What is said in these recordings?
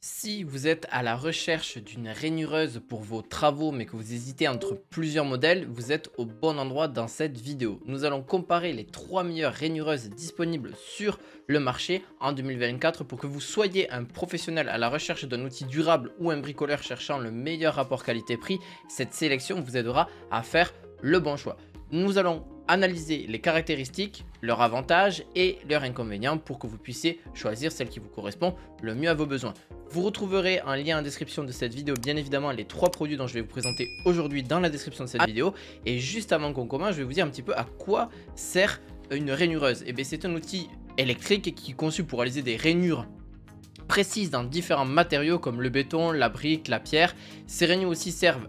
Si vous êtes à la recherche d'une rainureuse pour vos travaux mais que vous hésitez entre plusieurs modèles, vous êtes au bon endroit dans cette vidéo. Nous allons comparer les 3 meilleures rainureuses disponibles sur le marché en 2024 pour que vous soyez un professionnel à la recherche d'un outil durable ou un bricoleur cherchant le meilleur rapport qualité-prix. Cette sélection vous aidera à faire le bon choix. Nous allons analyser les caractéristiques, leurs avantages et leurs inconvénients pour que vous puissiez choisir celle qui vous correspond le mieux à vos besoins. Vous retrouverez un lien en description de cette vidéo, bien évidemment les 3 produits dont je vais vous présenter aujourd'hui dans la description de cette vidéo. Et juste avant qu'on commence, je vais vous dire un petit peu à quoi sert une rainureuse. Et bien c'est un outil électrique qui est conçu pour réaliser des rainures précises dans différents matériaux comme le béton, la brique, la pierre. Ces rainures aussi servent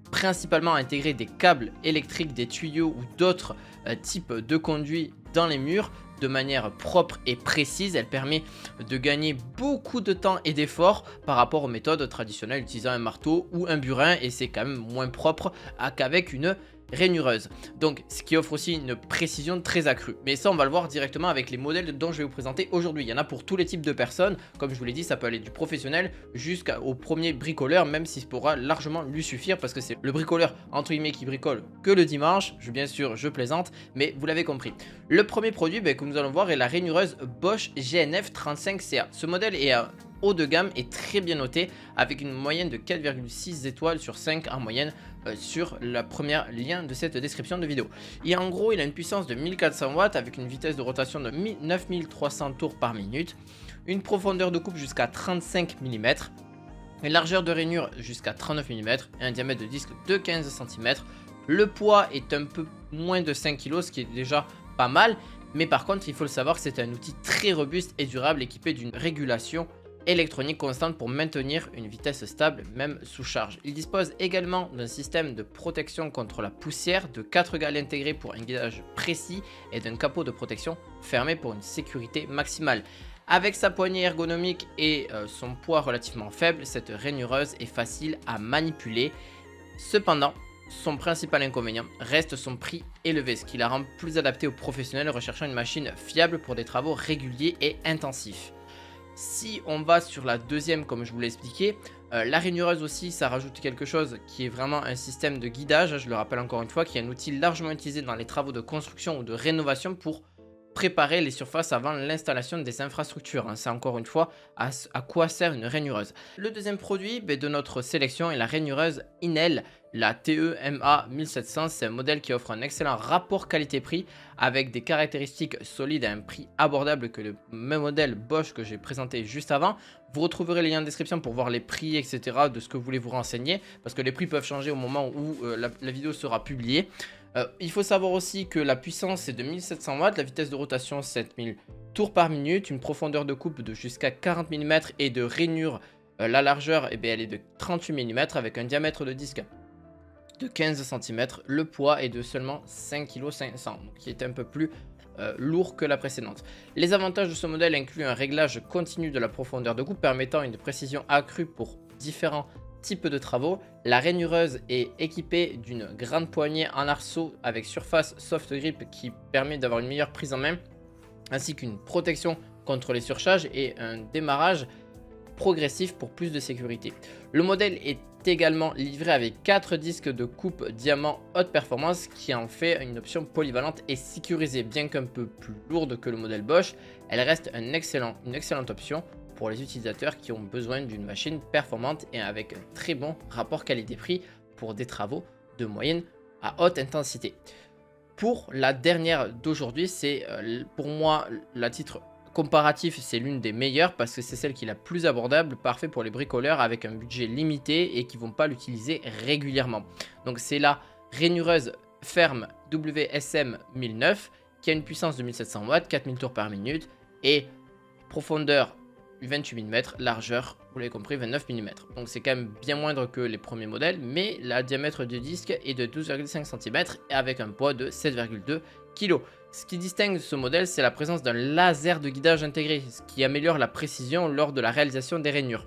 principalement à intégrer des câbles électriques, des tuyaux ou d'autres types de conduits dans les murs de manière propre et précise. Elle permet de gagner beaucoup de temps et d'efforts par rapport aux méthodes traditionnelles utilisant un marteau ou un burin, et c'est quand même moins propre qu'avec une rainureuse. Donc ce qui offre aussi une précision très accrue. Mais ça on va le voir directement avec les modèles dont je vais vous présenter aujourd'hui. Il y en a pour tous les types de personnes. Comme je vous l'ai dit, ça peut aller du professionnel jusqu'au premier bricoleur, même si ça pourra largement lui suffire parce que c'est le bricoleur entre guillemets qui bricole que le dimanche. Bien sûr je plaisante, mais vous l'avez compris. Le premier produit que nous allons voir est la rainureuse Bosch GNF 35CA. Ce modèle est haut de gamme et très bien noté avec une moyenne de 4,6 étoiles sur 5 en moyenne sur la première lien de cette description de vidéo. Et en gros il a une puissance de 1400 watts avec une vitesse de rotation de 9300 tours par minute, une profondeur de coupe jusqu'à 35 mm, une largeur de rainure jusqu'à 39 mm et un diamètre de disque de 15 cm. Le poids est un peu moins de 5 kg, ce qui est déjà pas mal, mais par contre il faut le savoir que c'est un outil très robuste et durable équipé d'une régulation électronique constante pour maintenir une vitesse stable même sous charge. Il dispose également d'un système de protection contre la poussière, de 4 galets intégrés pour un guidage précis et d'un capot de protection fermé pour une sécurité maximale. Avec sa poignée ergonomique et son poids relativement faible, cette rainureuse est facile à manipuler. Cependant, son principal inconvénient reste son prix élevé, ce qui la rend plus adaptée aux professionnels recherchant une machine fiable pour des travaux réguliers et intensifs. Si on va sur la deuxième, comme je vous l'ai expliqué, la rainureuse aussi, ça rajoute quelque chose qui est vraiment un système de guidage, je le rappelle encore une fois, qui est un outil largement utilisé dans les travaux de construction ou de rénovation pour préparer les surfaces avant l'installation des infrastructures. C'est encore une fois à quoi sert une rainureuse. Le deuxième produit de notre sélection est la rainureuse Inel, la TEMA 1700. C'est un modèle qui offre un excellent rapport qualité-prix avec des caractéristiques solides à un prix abordable que le même modèle Bosch que j'ai présenté juste avant. Vous retrouverez les liens en description pour voir les prix, etc. de ce que vous voulez vous renseigner, parce que les prix peuvent changer au moment où la vidéo sera publiée. Il faut savoir aussi que la puissance est de 1700 watts, la vitesse de rotation 7000 tours par minute, une profondeur de coupe de jusqu'à 40 mm et de rainure, la largeur elle est de 38 mm avec un diamètre de disque de 15 cm, le poids est de seulement 5,5 kg, qui est un peu plus lourd que la précédente. Les avantages de ce modèle incluent un réglage continu de la profondeur de coupe permettant une précision accrue pour différents type de travaux. La rainureuse est équipée d'une grande poignée en arceau avec surface soft grip qui permet d'avoir une meilleure prise en main, ainsi qu'une protection contre les surcharges et un démarrage progressif pour plus de sécurité. Le modèle est également livré avec 4 disques de coupe diamant haute performance qui en fait une option polyvalente et sécurisée. Bien qu'un peu plus lourde que le modèle Bosch, elle reste une excellente option pour les utilisateurs qui ont besoin d'une machine performante et avec un très bon rapport qualité-prix pour des travaux de moyenne à haute intensité. Pour la dernière d'aujourd'hui, c'est pour moi, la titre comparatif, c'est l'une des meilleures parce que c'est celle qui est la plus abordable, parfait pour les bricoleurs avec un budget limité et qui ne vont pas l'utiliser régulièrement. Donc c'est la rainureuse ferme WSM 1009 qui a une puissance de 1700 watts, 4000 tours par minute et profondeur 28 mm, largeur, vous l'avez compris, 29 mm. Donc c'est quand même bien moindre que les premiers modèles, mais le diamètre du disque est de 12,5 cm et avec un poids de 7,2 kg. Ce qui distingue ce modèle, c'est la présence d'un laser de guidage intégré, ce qui améliore la précision lors de la réalisation des rainures.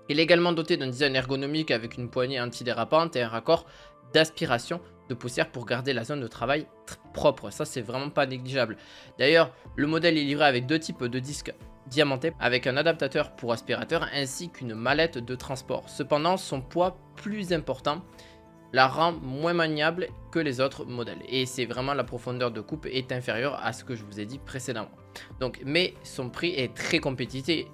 Il est également doté d'un design ergonomique avec une poignée antidérapante et un raccord d'aspiration de poussière pour garder la zone de travail propre. Ça, c'est vraiment pas négligeable. D'ailleurs, le modèle est livré avec deux types de disques diamanté avec un adaptateur pour aspirateur ainsi qu'une mallette de transport. Cependant, son poids plus important la rend moins maniable que les autres modèles. Et c'est vraiment la profondeur de coupe est inférieure à ce que je vous ai dit précédemment. Donc, mais son prix est très compétitif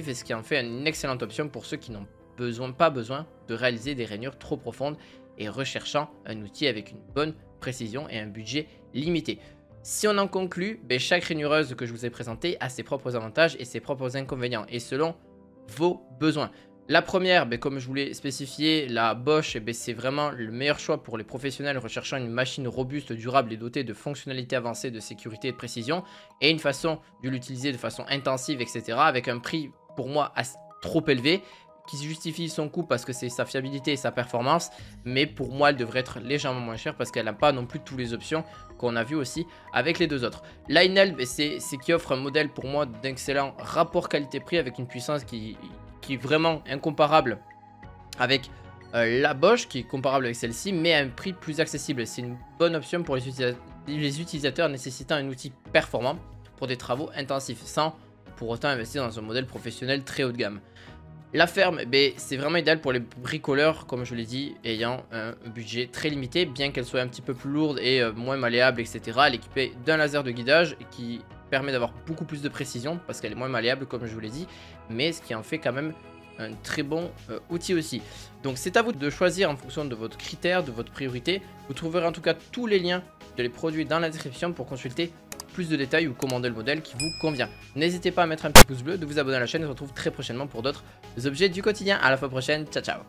et ce qui en fait une excellente option pour ceux qui n'ont pas besoin de réaliser des rainures trop profondes et recherchant un outil avec une bonne précision et un budget limité. Si on en conclut, chaque rainureuse que je vous ai présentée a ses propres avantages et ses propres inconvénients et selon vos besoins. La première, comme je vous l'ai spécifié, la Bosch, c'est vraiment le meilleur choix pour les professionnels recherchant une machine robuste, durable et dotée de fonctionnalités avancées de sécurité et de précision et une façon de l'utiliser de façon intensive, etc. avec un prix pour moi trop élevé qui justifie son coût parce que c'est sa fiabilité et sa performance, mais pour moi elle devrait être légèrement moins chère parce qu'elle n'a pas non plus toutes les options qu'on a vu aussi avec les deux autres. Lionel, c'est qui offre un modèle pour moi d'excellent rapport qualité-prix avec une puissance qui est vraiment incomparable avec la Bosch, qui est comparable avec celle-ci, mais à un prix plus accessible. C'est une bonne option pour les utilisateurs nécessitant un outil performant pour des travaux intensifs, sans pour autant investir dans un modèle professionnel très haut de gamme. La ferme, c'est vraiment idéal pour les bricoleurs, comme je l'ai dit, ayant un budget très limité, bien qu'elle soit un petit peu plus lourde et moins malléable, etc. Elle est équipée d'un laser de guidage qui permet d'avoir beaucoup plus de précision parce qu'elle est moins malléable, comme je vous l'ai dit, mais ce qui en fait quand même un très bon outil aussi. Donc c'est à vous de choisir en fonction de votre critère, de votre priorité. Vous trouverez en tout cas tous les liens de les produits dans la description pour consulter plus de détails ou commander le modèle qui vous convient. N'hésitez pas à mettre un petit pouce bleu, de vous abonner à la chaîne et on se retrouve très prochainement pour d'autres objets du quotidien. À la fois prochaine, ciao ciao.